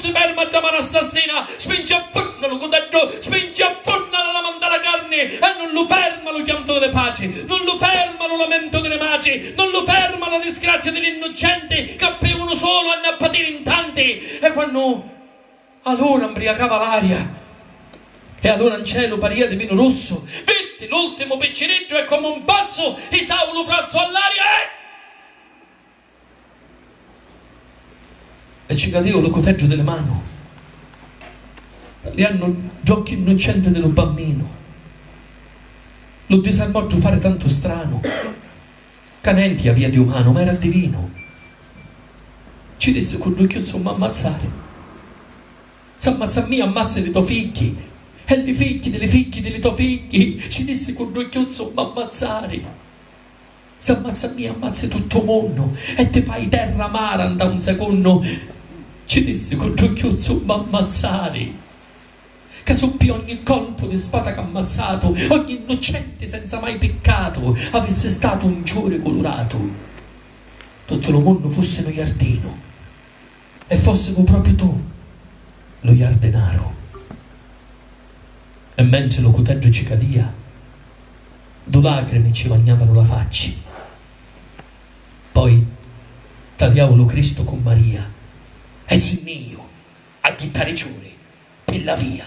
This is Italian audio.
si ferma a chiamare assassina, spinge a punna lo coteggio, spinge a punna la manda la carne e non lo ferma lo chianto delle paci, non lo ferma lo lamento delle maci, non lo ferma la disgrazia degli innocenti che per uno solo hanno a patire in tanti. E quando allora imbriacava l'aria e allora in cielo paria di vino rosso, vedi l'ultimo picciretto è come un pazzo, Isaulo frazzo all'aria e ci cadeva lo coteggio delle mani, gli hanno gli occhi innocenti dello bambino, lo disarmò a fare tanto strano, canenti a via di umano, ma era divino. Ci disse con due chiuzzi ma ammazzare, s'ammazza mia, ammazza i tuoi figli e i figli dei tuoi figli, ci disse con due chiuzzi ma ammazzare. S'ammazza mia, ammazza tutto il mondo e ti fai terra amara da un secondo, ci disse con due chiuzzi ma ammazzare. Che soppi ogni colpo di spada che ha ammazzato, ogni innocente senza mai peccato avesse stato un giore colorato, tutto il mondo fosse lo iardino e fosse proprio tu lo iardenaro. E mentre lo coteggio ci cadia, due lacrime ci bagnavano la faccia. Poi tagliavo lo Cristo con Maria e si mio a chitarre giure per la via.